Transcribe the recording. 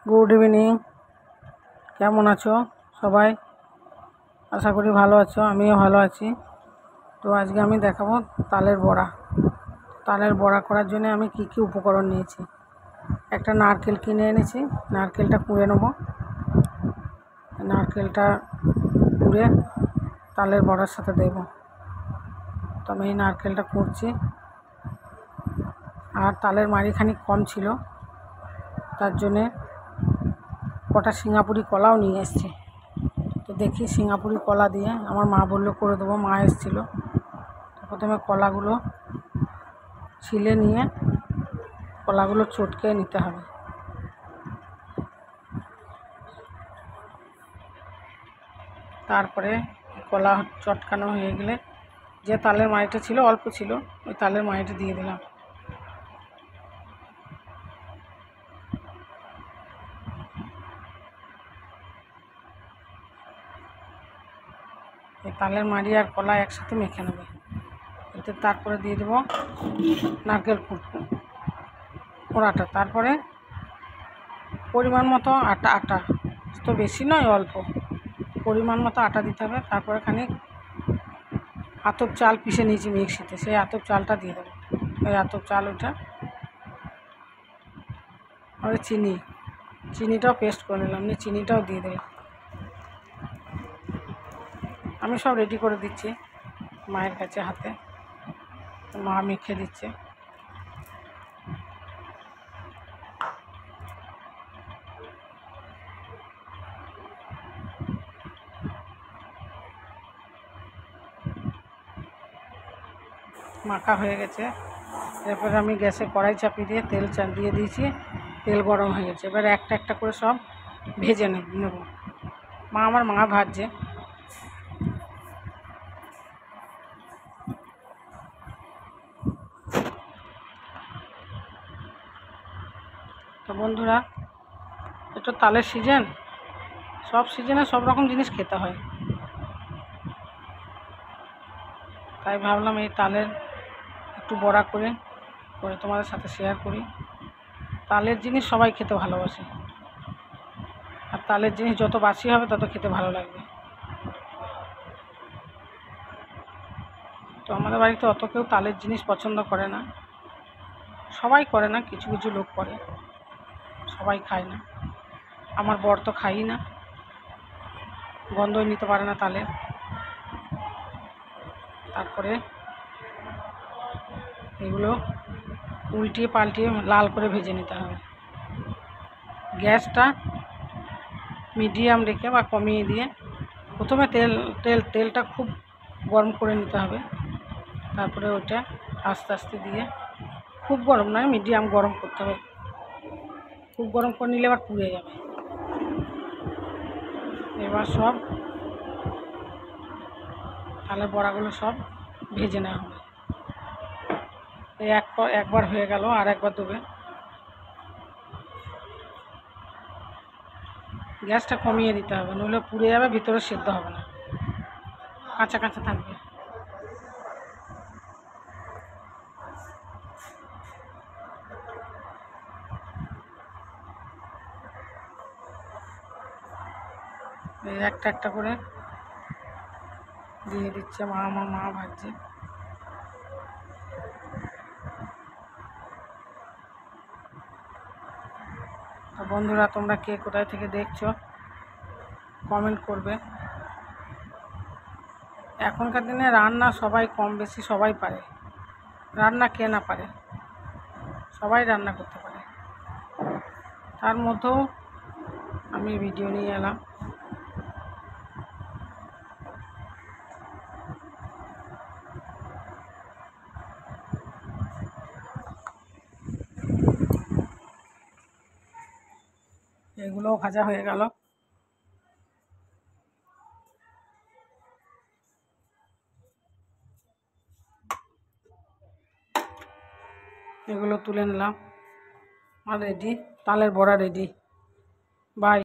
Good evening. কেমন আছো সবাই? আশা করি ভালো আছো, আমিও ভালো আছি। তো আজকে আমি দেখাবো তালের বড়া। তালের বড়া করার জন্য আমি কি কি উপকরণ নিয়েছি। একটা নারকেল কিনে এনেছি, নারকেলটা কুড়ে নেব। নারকেলটা কুড়ে তালের বড়ার সাথে দেব। তো আমি এই নারকেলটা কুড়ছি। আর তালের মাড়ি খানিক কম ছিল, তার জন্যে কটা সিঙ্গাপুরি কলাও নিয়ে এসেছি। তো দেখি সিঙ্গাপুরি কলা দিয়ে, আমার মা বললো করে দেবো, মা এসেছিলো। তো প্রথমে কলাগুলো ছিলে নিয়ে কলাগুলো চটকে নিতে হবে। তারপরে কলা চটকানো হয়ে গেলে যে তালের মাড়িটা ছিল, অল্প ছিল, ওই তালের মাড়িটা দিয়ে দিলাম। এই তালের মাড়ি আর কলা একসাথে মেখে নেবে। এতে তারপরে দিয়ে দেবো নারকেল কোড়াটা। তারপরে পরিমাণ মতো আটা, তো বেশি নয়, অল্প পরিমাণ মতো আটা দিতে হবে। তারপরে খানিক আতপ চাল পিষে নিয়েছি মিক্সিতে, সেই আতপ চালটা দিয়ে দেবো। ওই আতপ চাল ওইটা, আর চিনিটাও পেস্ট করে নিলাম, নিয়ে চিনিটাও দিয়ে দেবো। আমি সব রেডি করে দিচ্ছি মায়ের কাছে হাতে, মা মেখে দিচ্ছে। মাখা হয়ে গেছে। এরপরে আমি গ্যাসে কড়াই চাপিয়ে দিয়ে তেল দিয়ে দিয়েছি। তেল গরম হয়ে গেছে, এবার একটা একটা করে সব ভেজে নেব। আমার মা ভাজছে। তো বন্ধুরা, এটা তালের সিজন, সব সিজনে সব রকম জিনিস খেতে হয়, তাই ভাবলাম এই তালের একটু বড়া করে তোমাদের সাথে শেয়ার করি। তালের জিনিস সবাই খেতে ভালোবাসে, আর তালের জিনিস যত বাসি হবে তত খেতে ভালো লাগবে। তো আমাদের বাড়িতে অত কেউ তালের জিনিস পছন্দ করে না, সবাই করে না, কিছু কিছু লোক করে, সবাই খায় না। আমার বর তো খাই না, গন্ধই নিতে পারে না তালের। তারপরে এগুলো উল্টিয়ে পাল্টিয়ে লাল করে ভেজে নিতে হবে। গ্যাসটা মিডিয়াম রেখে বা কমিয়ে দিয়ে প্রথমে তেলটা খুব গরম করে নিতে হবে। তারপরে ওটা আস্তে আস্তে দিয়ে, খুব গরম নয়, মিডিয়াম গরম করতে হবে। খুব গরম করে নিলে আবার পুড়ে যাবে। এবার সব তালের বড়াগুলো সব ভেজে নেওয়া হবে। এই একবার হয়ে গেল, আর একবার দেবে। গ্যাসটা কমিয়ে দিতে হবে, নইলে পুড়ে যাবে, ভিতরে সেদ্ধ হবে না, কাঁচা কাঁচা থাকবে। এই একটা একটা করে দিয়ে দিচ্ছে আমার মা ভাজছে। তো বন্ধুরা, তোমরা কে কোথায় থেকে দেখছো কমেন্ট করবে। এখনকার দিনে রান্না সবাই কম বেশি সবাই পারে, রান্না কে না পারে, সবাই রান্না করতে পারে। তার মধ্যেও আমি ভিডিও নিয়ে এলাম। এগুলোও ভাজা হয়ে গেল। এগুলো তুলে নিলাম, আর রেডি, তালের বড়া রেডি। বাই।